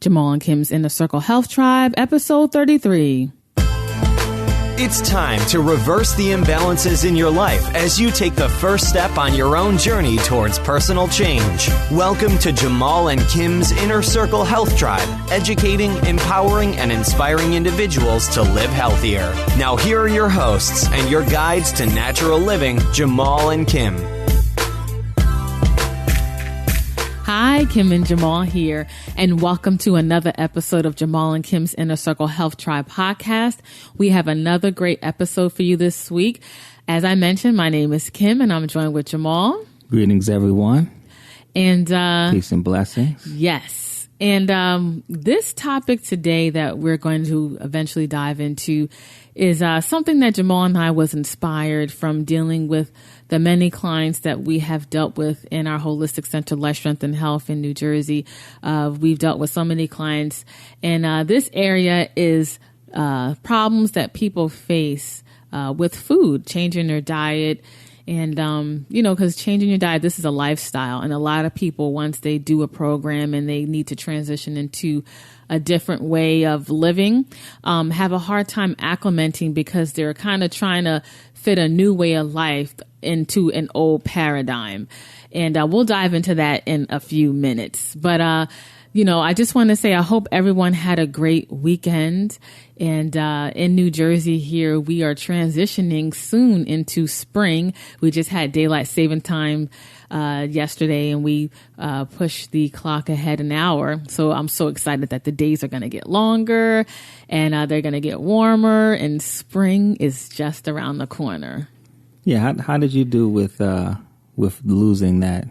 Jamal and Kim's Inner Circle Health Tribe, episode 33. It's time to reverse the imbalances in your life as you take the first step on your own journey towards personal change. Welcome to Jamal and Kim's Inner Circle Health Tribe, educating, empowering, and inspiring individuals to live healthier. Now here are your hosts and your guides to natural living, Jamal and Kim. Hi, Kim and Jamal here, and welcome to another episode of Jamal and Kim's Inner Circle Health Tribe podcast. We have another great episode for you this week. As I mentioned, my name is Kim, and I'm joined with Jamal. Greetings, everyone. And peace and blessings. Yes. And this topic today that we're going to eventually dive into is something that Jamal and I was inspired from dealing with the many clients that we have dealt with in our Holistic Center, Life, Strength, and Health in New Jersey. We've dealt with so many clients, and this area is problems that people face with food, changing their diet. And, because changing your diet, this is a lifestyle. And a lot of people, once they do a program and they need to transition into a different way of living, have a hard time acclimating because they're kind of trying to fit a new way of life into an old paradigm. And we'll dive into that in a few minutes. But, I just want to say I hope everyone had a great weekend. And in New Jersey here, we are transitioning soon into spring. We just had daylight saving time yesterday, and we pushed the clock ahead an hour. So I'm so excited that the days are going to get longer and they're going to get warmer, and spring is just around the corner. Yeah, how did you do with losing that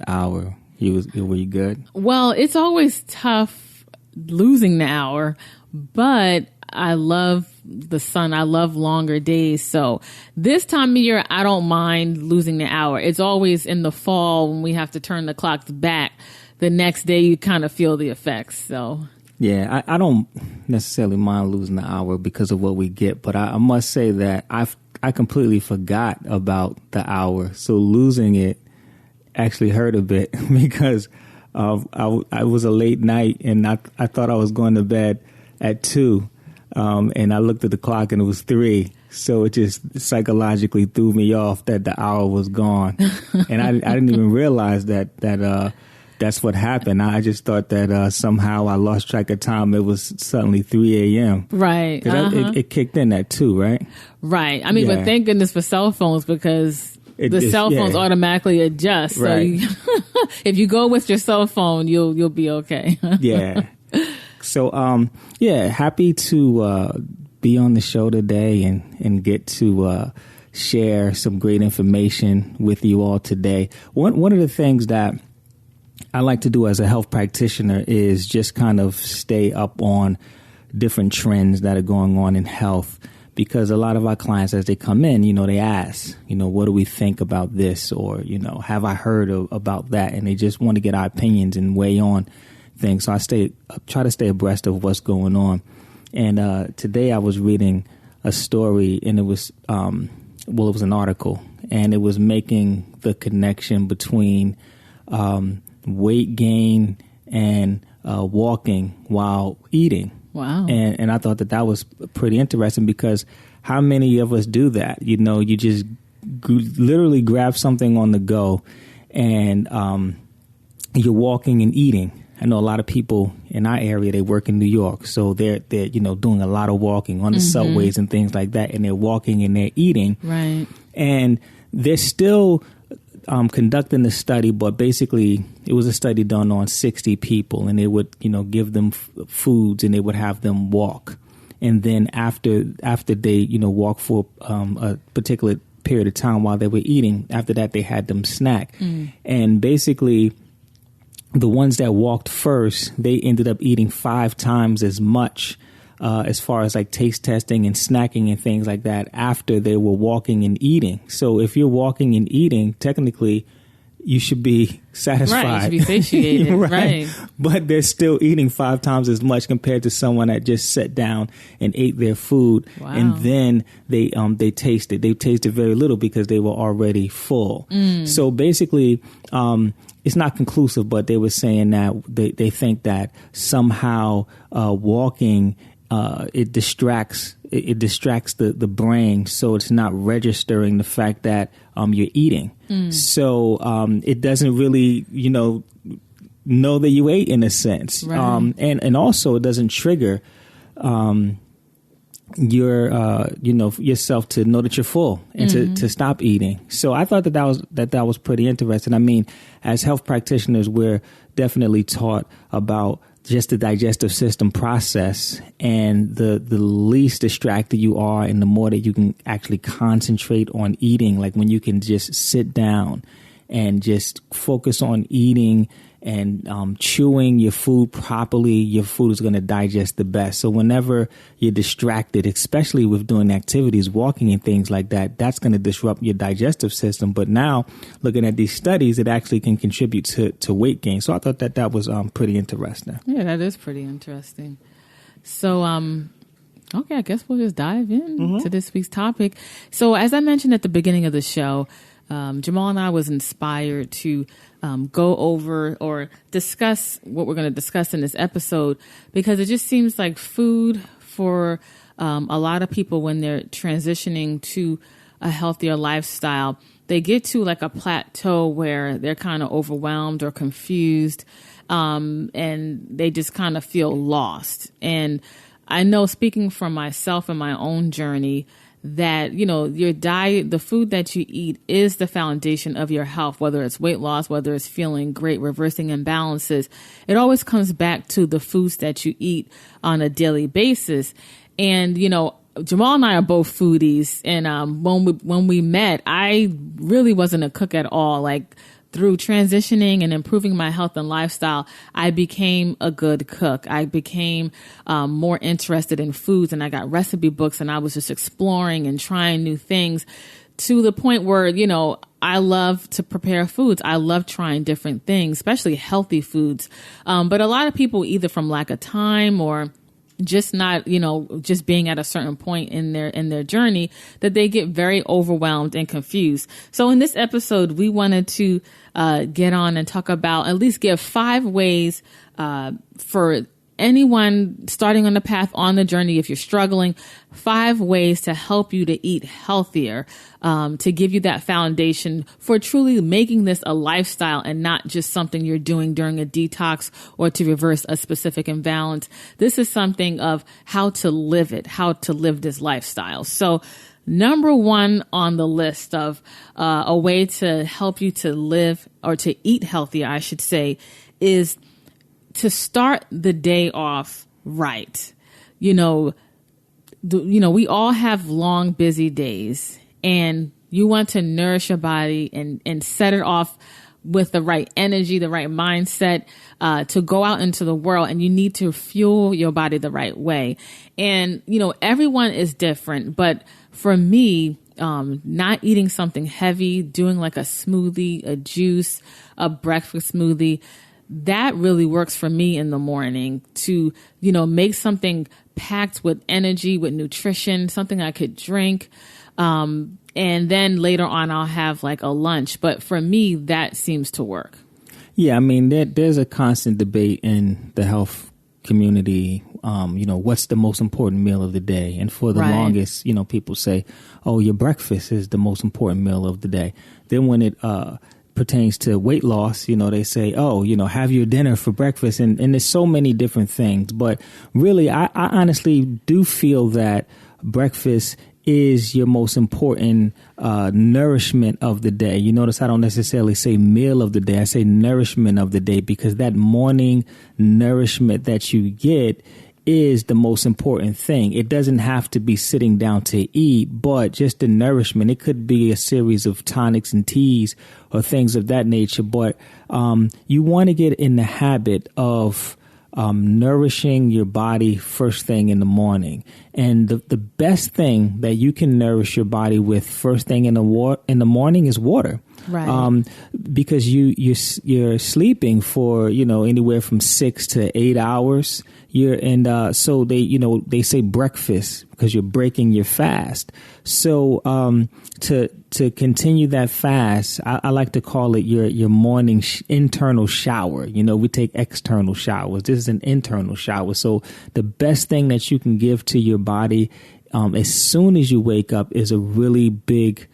hour? Were you good? Well, it's always tough losing the hour, but I love the sun. I love longer days. So this time of year, I don't mind losing the hour. It's always in the fall when we have to turn the clocks back. The next day, you kind of feel the effects. So yeah, I don't necessarily mind losing the hour because of what we get, but I must say that I completely forgot about the hour. So losing it actually hurt a bit because I was a late night, and I thought I was going to bed at 2, and I looked at the clock and it was 3. So it just psychologically threw me off that the hour was gone, and I didn't even realize that that's what happened. I just thought that somehow I lost track of time. It was suddenly 3 a.m. Right. It kicked in at 2, right? Right. I mean, But thank goodness for cell phones, because the cell phones automatically adjust. Right. So if you go with your cell phone, you'll be okay. Yeah. So, happy to be on the show today and get to share some great information with you all today. One of the things that I like to do as a health practitioner is just kind of stay up on different trends that are going on in health. Because a lot of our clients, as they come in, they ask, what do we think about this? Or, have I heard about that? And they just want to get our opinions and weigh on things. So I try to stay abreast of what's going on. And today I was reading a story, and it was an article, and it was making the connection between weight gain and walking while eating. Wow. And I thought that was pretty interesting, because how many of us do that? You just literally grab something on the go, and you're walking and eating. I know a lot of people in our area, they work in New York, so they're doing a lot of walking on the subways and things like that, and they're walking and they're eating. Right. And they're still conducting the study, but basically it was a study done on 60 people, and they would, give them foods, and they would have them walk. And then after they, walk for a particular period of time while they were eating, after that they had them snack. And basically the ones that walked first, they ended up eating 5 times as much as far as like taste testing and snacking and things like that after they were walking and eating. So if you're walking and eating, technically you should be satisfied. Right, you should be satiated. right. But they're still eating 5 times as much compared to someone that just sat down and ate their food. Wow. And then they tasted. They tasted very little because they were already full. So basically, it's not conclusive, but they were saying that they think that somehow walking it distracts the brain, so it's not registering the fact that you're eating. So it doesn't really know that you ate in a sense, right. And also it doesn't trigger yourself to know that you're full and to stop eating. So I thought that was pretty interesting. I mean, as health practitioners, we're definitely taught about just the digestive system process, and the least distracted you are and the more that you can actually concentrate on eating, like when you can just sit down and just focus on eating and chewing your food properly, your food is going to digest the best. So whenever you're distracted, especially with doing activities, walking and things like that, that's going to disrupt your digestive system. But now looking at these studies, it actually can contribute to weight gain. So I thought that was pretty interesting. Yeah, that is pretty interesting. So, okay, I guess we'll just dive in to this week's topic. So as I mentioned at the beginning of the show, Jamal and I was inspired to go over or discuss what we're going to discuss in this episode, because it just seems like food for a lot of people, when they're transitioning to a healthier lifestyle, they get to like a plateau where they're kind of overwhelmed or confused, and they just kind of feel lost. And I know, speaking from myself and my own journey, that, your diet, the food that you eat, is the foundation of your health, whether it's weight loss, whether it's feeling great, reversing imbalances. It always comes back to the foods that you eat on a daily basis. And, Jamal and I are both foodies. And when we met, I really wasn't a cook at all. Like, through transitioning and improving my health and lifestyle, I became a good cook. I became more interested in foods, and I got recipe books, and I was just exploring and trying new things, to the point where, I love to prepare foods. I love trying different things, especially healthy foods. But a lot of people, either from lack of time or just not, just being at a certain point in their journey, that they get very overwhelmed and confused. So in this episode, we wanted to get on and talk about, at least give 5 ways for anyone starting on the path, on the journey, if you're struggling, 5 ways to help you to eat healthier, to give you that foundation for truly making this a lifestyle and not just something you're doing during a detox or to reverse a specific imbalance. This is something of how to live it, how to live this lifestyle. So number 1 on the list of a way to help you to live, or to eat healthier, I should say, is to start the day off right. We all have long, busy days, and you want to nourish your body and set it off with the right energy, the right mindset, to go out into the world, and you need to fuel your body the right way. And, everyone is different, but for me, not eating something heavy, doing like a smoothie, a juice, a breakfast smoothie, that really works for me in the morning, to, make something packed with energy, with nutrition, something I could drink. And then later on, I'll have like a lunch. But for me, that seems to work. Yeah, I mean, there's a constant debate in the health community. What's the most important meal of the day? And for the longest, people say, oh, your breakfast is the most important meal of the day. Then when it pertains to weight loss, they say, oh, have your dinner for breakfast. And there's so many different things. But really, I honestly do feel that breakfast is your most important nourishment of the day. You notice I don't necessarily say meal of the day. I say nourishment of the day, because that morning nourishment that you get is the most important thing. It doesn't have to be sitting down to eat, but just the nourishment. It could be a series of tonics and teas or things of that nature. But you want to get in the habit of nourishing your body first thing in the morning. And the best thing that you can nourish your body with first thing in the morning is water. Right. Because you're sleeping for, anywhere from 6 to 8 hours. So they say breakfast because you're breaking your fast. So to continue that fast, I like to call it your morning internal shower. We take external showers. This is an internal shower. So the best thing that you can give to your body as soon as you wake up is a really big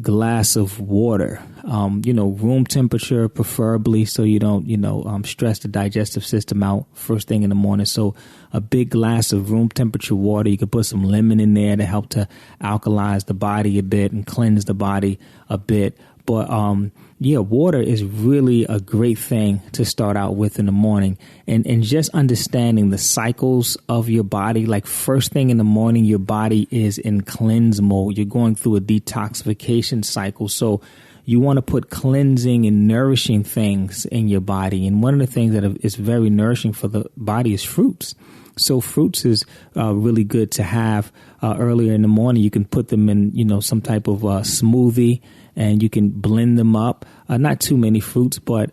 glass of water, room temperature preferably, so you don't, stress the digestive system out first thing in the morning. So a big glass of room temperature water. You could put some lemon in there to help to alkalize the body a bit and cleanse the body a bit. But water is really a great thing to start out with in the morning, and just understanding the cycles of your body. Like first thing in the morning, your body is in cleanse mode. You're going through a detoxification cycle. So you want to put cleansing and nourishing things in your body. And one of the things that is very nourishing for the body is fruits. So fruits is really good to have earlier in the morning. You can put them in, some type of smoothie, and you can blend them up. Not too many fruits, but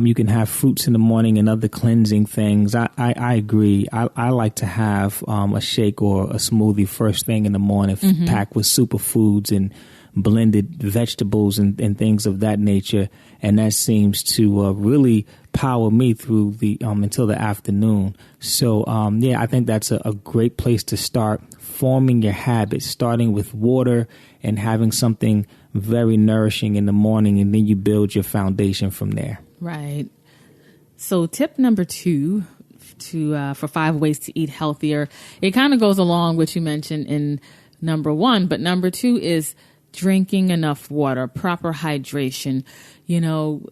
you can have fruits in the morning and other cleansing things. I agree. I like to have a shake or a smoothie first thing in the morning, packed with superfoods and blended vegetables and things of that nature. And that seems to really power me through the until the afternoon. So, I think that's a great place to start forming your habits, starting with water and having something very nourishing in the morning, and then you build your foundation from there. Right. So tip number 2 for 5 ways to eat healthier. It kind of goes along with what you mentioned in number 1, but number 2 is drinking enough water, proper hydration.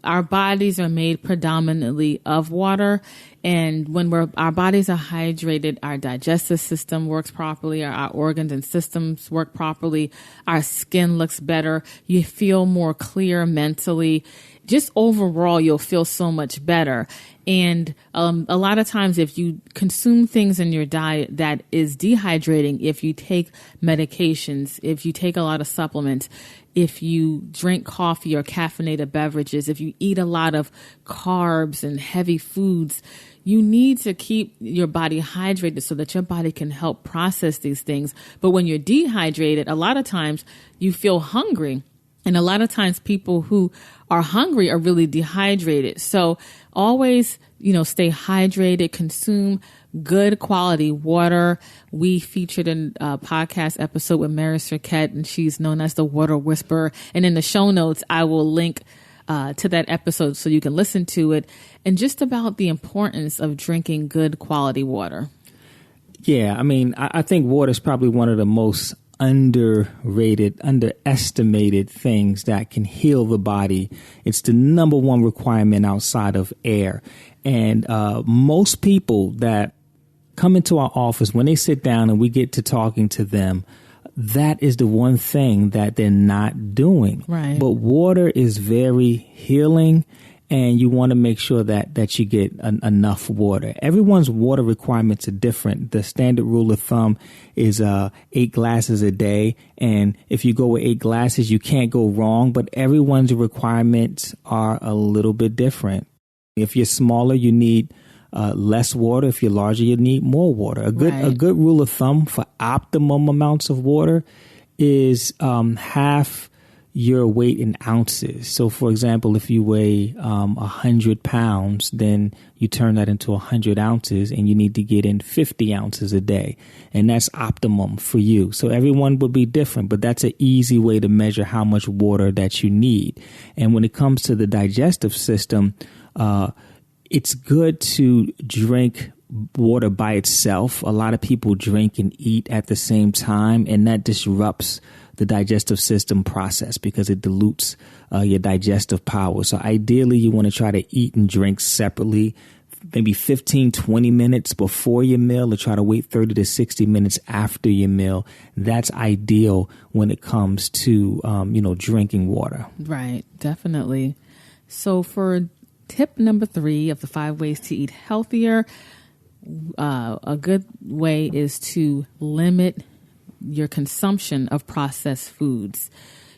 Our bodies are made predominantly of water. And when our bodies are hydrated, our digestive system works properly, our organs and systems work properly, our skin looks better, you feel more clear mentally. Just overall, you'll feel so much better. And a lot of times if you consume things in your diet that is dehydrating, if you take medications, if you take a lot of supplements, if you drink coffee or caffeinated beverages, if you eat a lot of carbs and heavy foods, you need to keep your body hydrated so that your body can help process these things. But when you're dehydrated, a lot of times you feel hungry. And a lot of times people who are hungry are really dehydrated. So always, stay hydrated, consume good quality water. We featured a podcast episode with Mary Cirquette, and she's known as the Water Whisperer. And in the show notes, I will link to that episode so you can listen to it, and just about the importance of drinking good quality water. Yeah, I think water is probably one of the most underrated, underestimated things that can heal the body. It's the number one requirement outside of air. And most people that come into our office, when they sit down and we get to talking to them, that is the one thing that they're not doing. Right. But water is very healing, and you want to make sure that you get enough water. Everyone's water requirements are different. The standard rule of thumb is 8 glasses a day. And if you go with 8 glasses, you can't go wrong. But everyone's requirements are a little bit different. If you're smaller, you need less water. If you're larger, you need more water. A good rule of thumb for optimum amounts of water is half your weight in ounces. So, for example, if you weigh 100 pounds, then you turn that into 100 ounces, and you need to get in 50 ounces a day. And that's optimum for you. So everyone would be different, but that's an easy way to measure how much water that you need. And when it comes to the digestive system, it's good to drink water by itself. A lot of people drink and eat at the same time, and that disrupts the digestive system process because it dilutes your digestive power. So ideally, you want to try to eat and drink separately, maybe 15, 20 minutes before your meal, or try to wait 30 to 60 minutes after your meal. That's ideal when it comes to, drinking water. Right. Definitely. So for tip number 3 of the 5 ways to eat healthier, a good way is to limit your consumption of processed foods.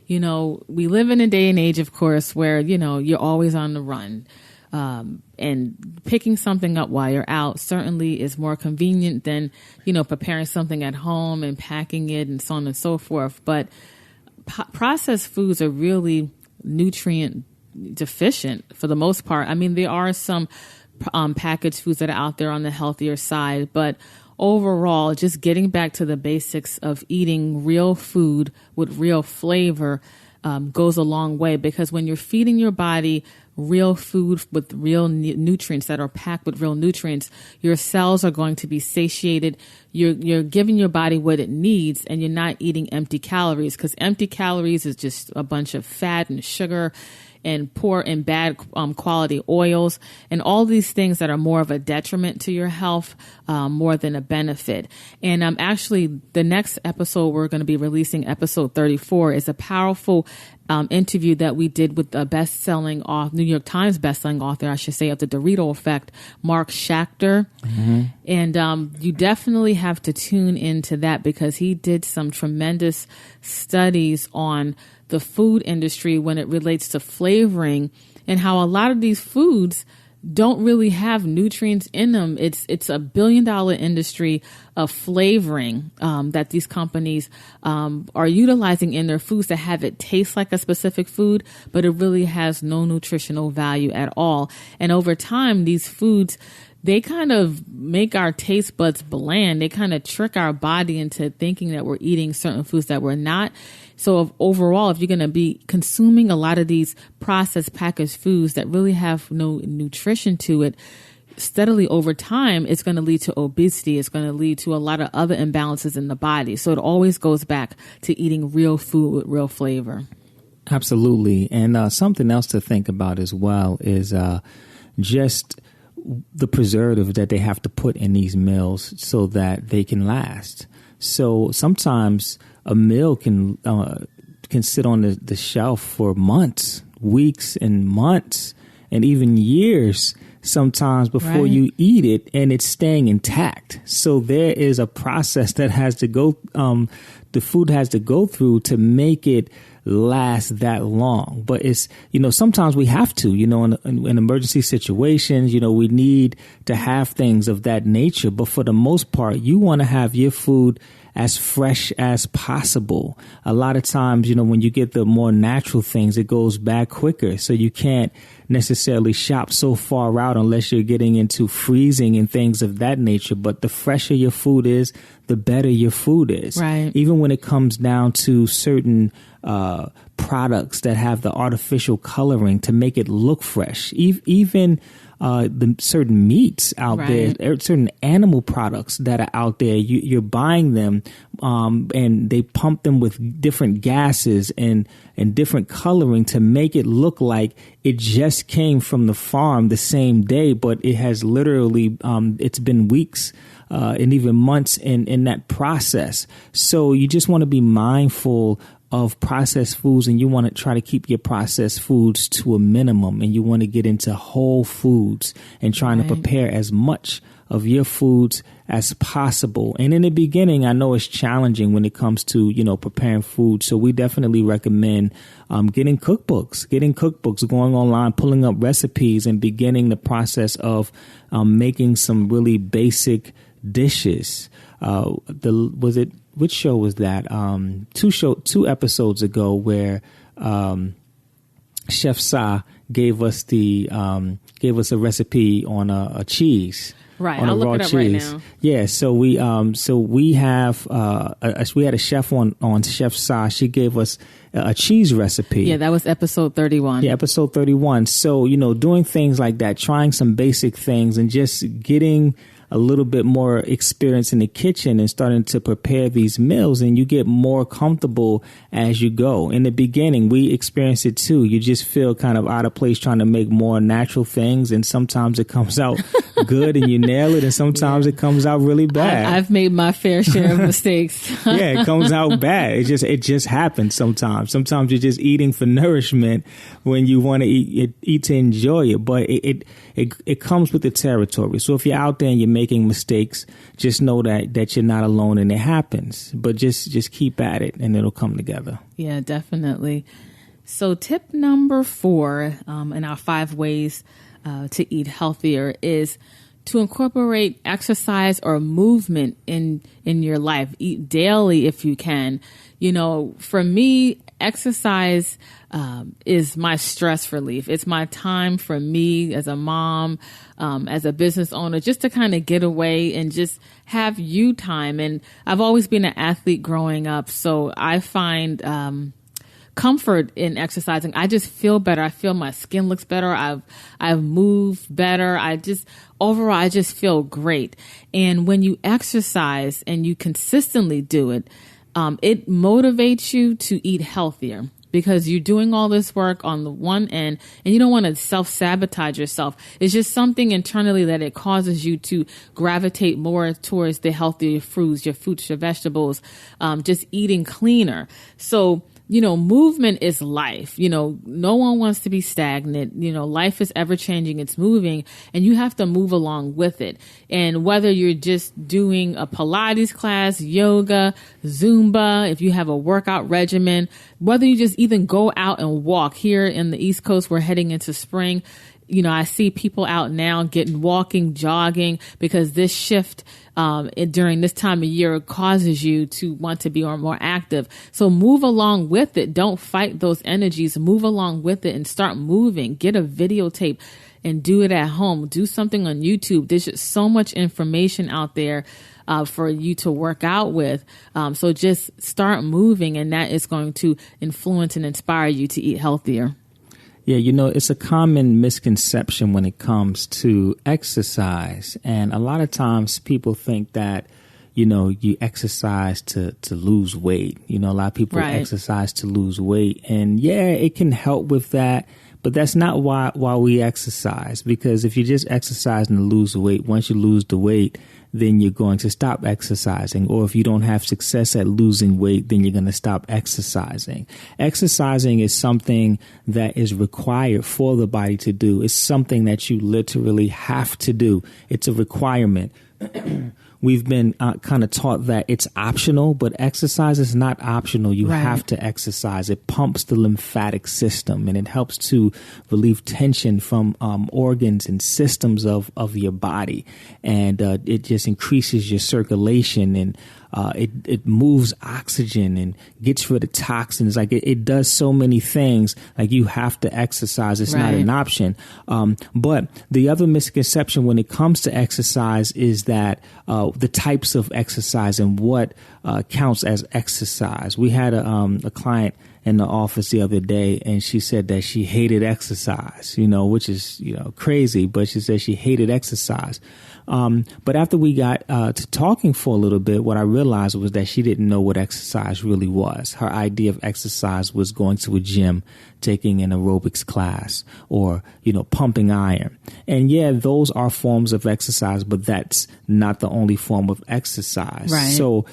You know, we live in a day and age, of course, where, you know, you're always on the run. And picking something up while you're out certainly is more convenient than, you know, preparing something at home and packing it and so on and so forth. But processed foods are really nutrient deficient for the most part. I mean, there are some packaged foods that are out there on the healthier side, but overall, just getting back to the basics of eating real food with real flavor goes a long way, because when you're feeding your body real food with real nutrients that are packed with real nutrients, your cells are going to be satiated. You're giving your body what it needs, and you're not eating empty calories, because empty calories is just a bunch of fat and sugar and poor and bad quality oils and all these things that are more of a detriment to your health more than a benefit. And actually, the next episode we're going to be releasing, episode 34, is a powerful interview that we did with the best-selling New York Times best-selling author, I should say, of The Dorito Effect, Mark Schachter. Mm-hmm. And you definitely have to tune into that, because he did some tremendous studies on the food industry when it relates to flavoring, and how a lot of these foods don't really have nutrients in them. It's a $1 billion industry of flavoring that these companies are utilizing in their foods to have it taste like a specific food, but it really has no nutritional value at all. And over time, these foods, they kind of make our taste buds bland. They kind of trick our body into thinking that we're eating certain foods that we're not. So overall, if you're going to be consuming a lot of these processed packaged foods that really have no nutrition to it, steadily over time, it's going to lead to obesity. It's going to lead to a lot of other imbalances in the body. So it always goes back to eating real food with real flavor. Absolutely. And something else to think about as well is just the preservative that they have to put in these meals so that they can last. So sometimes a meal can sit on the shelf for months, weeks and months, and even years sometimes before you eat it, and it's staying intact. So there is a process that has to go, the food has to go through to make it last that long. But it's, you know, sometimes we have to, you know, in emergency situations, you know, we need to have things of that nature. But for the most part, you want to have your food as fresh as possible. A lot of times, you know, when you get the more natural things, it goes bad quicker. So you can't necessarily shop so far out unless you're getting into freezing and things of that nature. But the fresher your food is, the better your food is. Right. Even when it comes down to certain products that have the artificial coloring to make it look fresh, even the certain meats out there, certain animal products that are out there, you're buying them and they pump them with different gases and different coloring to make it look like it just came from the farm the same day, but it has literally, it's been weeks and even months in that process. So you just want to be mindful of processed foods, and you want to try to keep your processed foods to a minimum, and you want to get into whole foods and trying to prepare as much of your foods as possible. And in the beginning, I know it's challenging when it comes to, you know, preparing food. So we definitely recommend getting cookbooks, going online, pulling up recipes, and beginning the process of making some really basic dishes. Which show was that? Two episodes ago, where Chef Sa gave us a recipe on a cheese. Right, on I'll a raw look it up cheese. right now. Yeah, so we have we had a chef on Chef Sa. She gave us a cheese recipe. Yeah, that was episode 31. Yeah, episode 31. So, you know, doing things like that, trying some basic things, and just getting a little bit more experience in the kitchen and starting to prepare these meals, and you get more comfortable as you go. In the beginning, we experience it too. You just feel kind of out of place trying to make more natural things, and sometimes it comes out good and you nail it, and sometimes it comes out really bad. I've made my fair share of mistakes. Yeah, it comes out bad. It just happens sometimes. Sometimes you're just eating for nourishment when you want to eat to enjoy it, but it comes with the territory. So if you're out there and you're making mistakes, just know that you're not alone and it happens. But just keep at it and it'll come together. Yeah, definitely. So tip number 4 in our 5 ways to eat healthier is to incorporate exercise or movement in your life. Eat daily if you can. You know, for me, exercise is my stress relief. It's my time for me as a mom, as a business owner, just to kind of get away and just have you time. And I've always been an athlete growing up, so I find comfort in exercising. I just feel better. I feel my skin looks better. I've moved better. Overall, I just feel great. And when you exercise and you consistently do it, it motivates you to eat healthier, because you're doing all this work on the one end and you don't want to self-sabotage yourself. It's just something internally that it causes you to gravitate more towards the healthier fruits, your vegetables, just eating cleaner. So, you know, movement is life. You know, no one wants to be stagnant. You know, life is ever changing. It's moving and you have to move along with it. And whether you're just doing a Pilates class, yoga, Zumba, if you have a workout regimen, whether you just even go out and walk. Here in the East Coast, we're heading into spring. You know, I see people out now walking, jogging, because this shift during this time of year causes you to want to be more active. So move along with it. Don't fight those energies. Move along with it and start moving. Get a videotape and do it at home. Do something on YouTube. There's just so much information out there for you to work out with. So just start moving, and that is going to influence and inspire you to eat healthier. Yeah, you know, it's a common misconception when it comes to exercise. And a lot of times people think that, you know, you exercise to lose weight. You know, a lot of people exercise to lose weight. And yeah, it can help with that. But that's not why we exercise, because if you just exercising to lose weight, once you lose the weight, then you're going to stop exercising. Or if you don't have success at losing weight, then you're going to stop exercising. Exercising is something that is required for the body to do. It's something that you literally have to do. It's a requirement. We've been kind of taught that it's optional, but exercise is not optional. You have to exercise. It pumps the lymphatic system and it helps to relieve tension from organs and systems of your body. And it just increases your circulation, and it moves oxygen and gets rid of toxins. Like it does so many things. Like you have to exercise. It's not an option. But the other misconception when it comes to exercise is that the types of exercise and what counts as exercise. We had a client in the office the other day, and she said that she hated exercise, you know, which is, you know, crazy, but she said she hated exercise. But after we got to talking for a little bit, what I realized was that she didn't know what exercise really was. Her idea of exercise was going to a gym, taking an aerobics class, or, you know, pumping iron. And yeah, those are forms of exercise, but that's not the only form of exercise. Right. So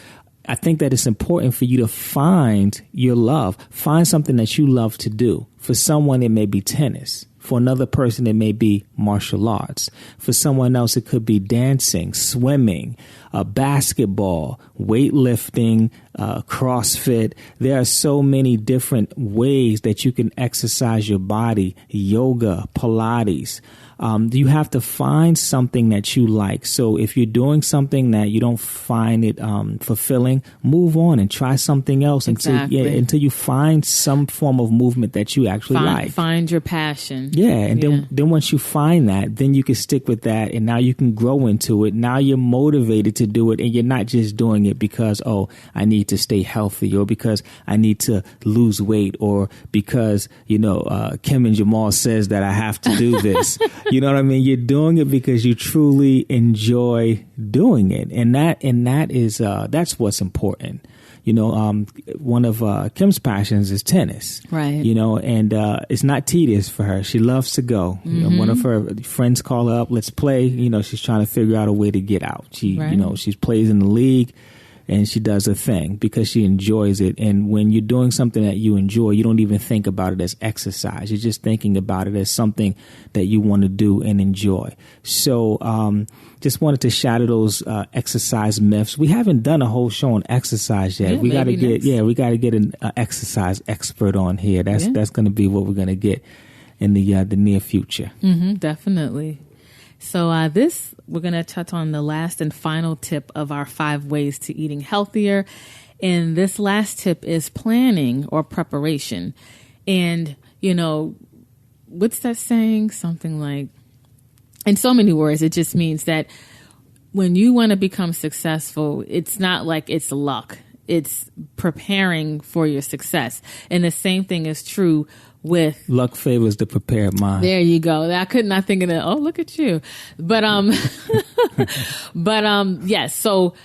I think that it's important for you to find your love. Find something that you love to do. For someone, it may be tennis. For another person, it may be martial arts. For someone else, it could be dancing, swimming, basketball, weightlifting, CrossFit. There are so many different ways that you can exercise your body. Yoga, Pilates. You have to find something that you like. So if you're doing something that you don't find it fulfilling, move on and try something else until you find some form of movement that you actually like. Find your passion. Yeah, and then once you find that, then you can stick with that, and now you can grow into it. Now you're motivated to do it, and you're not just doing it because, oh, I need to stay healthy, or because I need to lose weight, or because, you know, Kim and Jamal says that I have to do this. You know what I mean? You're doing it because you truly enjoy doing it. And that is that's what's important. You know, one of Kim's passions is tennis. Right. You know, and it's not tedious for her. She loves to go. Mm-hmm. You know, one of her friends call her up, let's play. You know, she's trying to figure out a way to get out. You know, she plays in the league. and she does a thing because she enjoys it. And when you're doing something that you enjoy, you don't even think about it as exercise. You're just thinking about it as something that you want to do and enjoy. So just wanted to shatter those exercise myths. We haven't done a whole show on exercise yet. We got to get an exercise expert on here. That's going to be what we're going to get in the near future. Definitely. So we're going to touch on the last and final tip of our 5 ways to eating healthier. And this last tip is planning or preparation. And, what's that saying? Something like, in so many words, it just means that when you want to become successful, it's not like it's luck. It's preparing for your success. And the same thing is true with luck favors the prepared mind. There you go. I could not think of that. Oh, look at you. But yes. So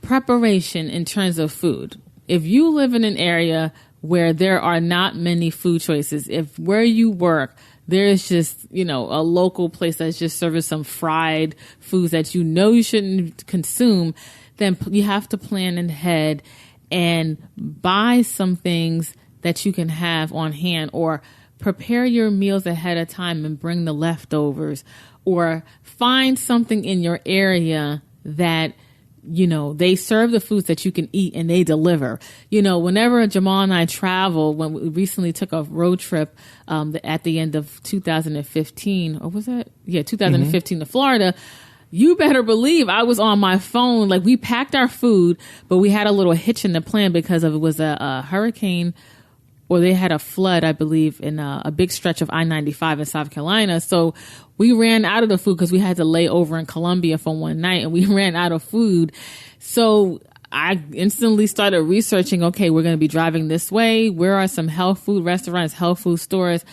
preparation in terms of food. If you live in an area where there are not many food choices, if where you work there's just, a local place that's just serving some fried foods that you shouldn't consume, then you have to plan ahead and buy some things that you can have on hand, or prepare your meals ahead of time and bring the leftovers, or find something in your area that they serve the foods that you can eat and they deliver. Whenever Jamal and I travel, when we recently took a road trip at the end of 2015, or was that? Yeah, 2015 to Florida. You better believe I was on my phone. Like, we packed our food, but we had a little hitch in the plan because it was a hurricane, or they had a flood, I believe, in a big stretch of I-95 in South Carolina. So we ran out of the food because we had to lay over in Columbia for one night, and we ran out of food. So I instantly started researching, okay, we're going to be driving this way. Where are some health food restaurants, health food stores?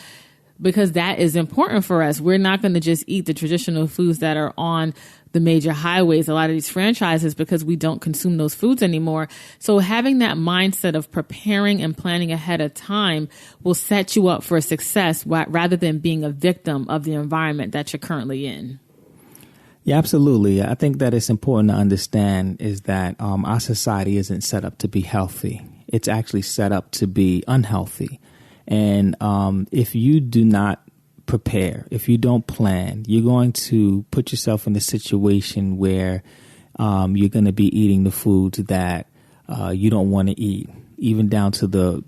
Because that is important for us. We're not going to just eat the traditional foods that are on the major highways, a lot of these franchises, because we don't consume those foods anymore. So having that mindset of preparing and planning ahead of time will set you up for success rather than being a victim of the environment that you're currently in. Yeah, absolutely. I think that it's important to understand is that our society isn't set up to be healthy. It's actually set up to be unhealthy. And if you do not prepare, if you don't plan, you're going to put yourself in a situation where you're going to be eating the foods that you don't want to eat, even down to the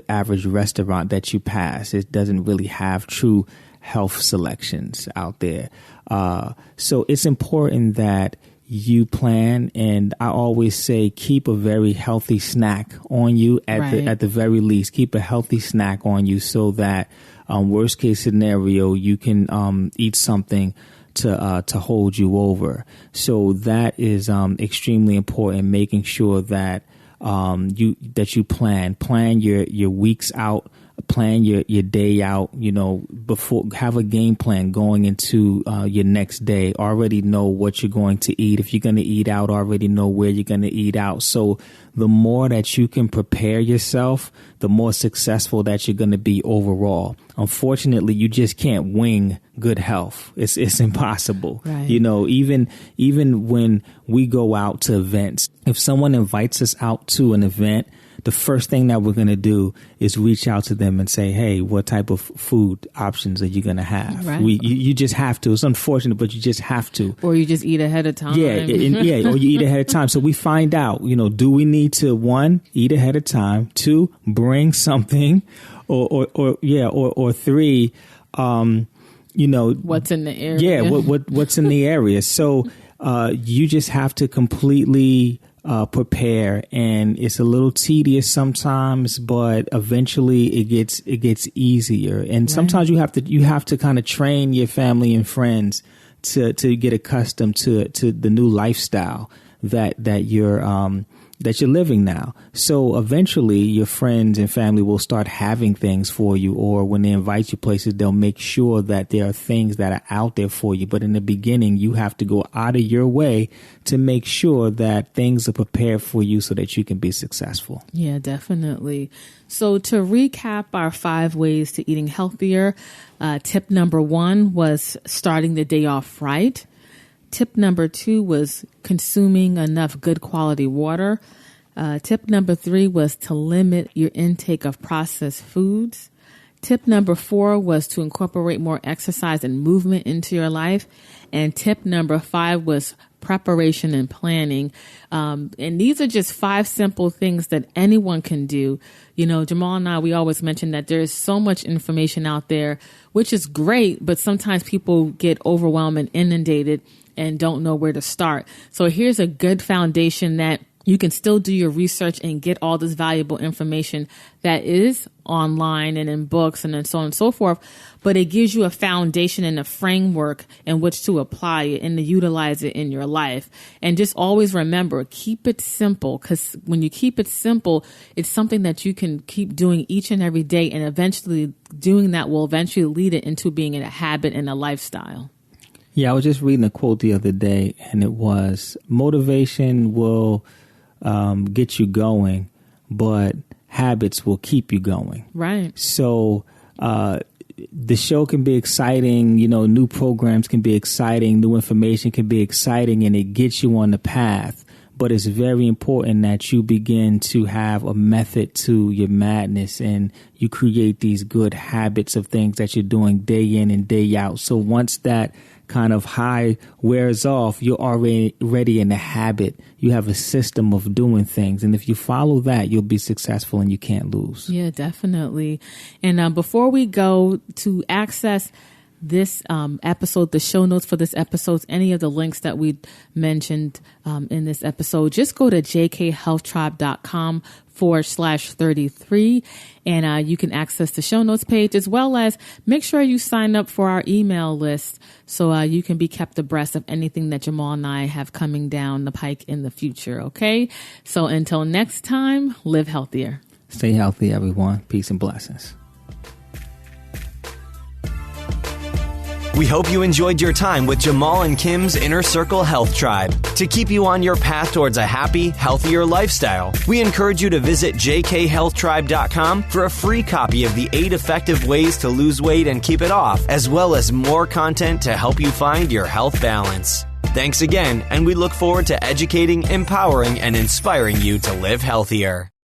average restaurant that you pass. It doesn't really have true health selections out there. So it's important that you plan, and I always say keep a very healthy snack on you at the very least. Keep a healthy snack on you so that worst case scenario you can eat something to hold you over. So that is extremely important. Making sure that you plan your weeks out. Plan your day out, before, have a game plan going into your next day. Already know what you're going to eat. If you're going to eat out, already know where you're going to eat out. So the more that you can prepare yourself, the more successful that you're going to be overall. Unfortunately, you just can't wing good health. It's impossible. Right. Even when we go out to events, if someone invites us out to an event, the first thing that we're going to do is reach out to them and say, hey, what type of food options are you going to have? Right. You just have to. It's unfortunate, but you just have to. Or you just eat ahead of time. Yeah, or you eat ahead of time. So we find out, do we need to, 1, eat ahead of time, 2, bring something, or 3, what's in the area. Yeah, what's in the area. So you just have to completely prepare, and it's a little tedious sometimes, but eventually it gets easier. And sometimes you have to kind of train your family and friends to get accustomed to the new lifestyle that you're living now. So eventually your friends and family will start having things for you, or when they invite you places, they'll make sure that there are things that are out there for you. But in the beginning, you have to go out of your way to make sure that things are prepared for you so that you can be successful. Yeah, definitely. So to recap our 5 ways to eating healthier, tip number 1 was starting the day off right. Tip number 2 was consuming enough good quality water. Tip number 3 was to limit your intake of processed foods. Tip number 4 was to incorporate more exercise and movement into your life. And tip number 5 was preparation and planning. And these are just 5 simple things that anyone can do. You know, Jamal and I, we always mention that there is so much information out there, which is great, but sometimes people get overwhelmed and inundated and don't know where to start. So here's a good foundation that you can still do your research and get all this valuable information that is online and in books and so on and so forth. But it gives you a foundation and a framework in which to apply it and to utilize it in your life. And just always remember, keep it simple, because when you keep it simple, it's something that you can keep doing each and every day. And eventually doing that will eventually lead it into being a habit and a lifestyle. Yeah, I was just reading a quote the other day, and it was, motivation will get you going, but habits will keep you going. Right. So the show can be exciting, you know, new programs can be exciting, new information can be exciting, and it gets you on the path. But it's very important that you begin to have a method to your madness, and you create these good habits of things that you're doing day in and day out. So once that kind of high wears off, you're already in the habit. You have a system of doing things. And if you follow that, you'll be successful and you can't lose. Yeah, definitely. And before we go to access this episode, the show notes for this episode, any of the links that we mentioned in this episode, just go to jkhealthtribe.com/33 and you can access the show notes page, as well as make sure you sign up for our email list so you can be kept abreast of anything that Jamal and I have coming down the pike in the future. Okay. So until next time, live healthier. Stay healthy, everyone. Peace and blessings. We hope you enjoyed your time with Jamal and Kim's Inner Circle Health Tribe. To keep you on your path towards a happy, healthier lifestyle, we encourage you to visit jkhealthtribe.com for a free copy of the 8 effective ways to lose weight and keep it off, as well as more content to help you find your health balance. Thanks again, and we look forward to educating, empowering, and inspiring you to live healthier.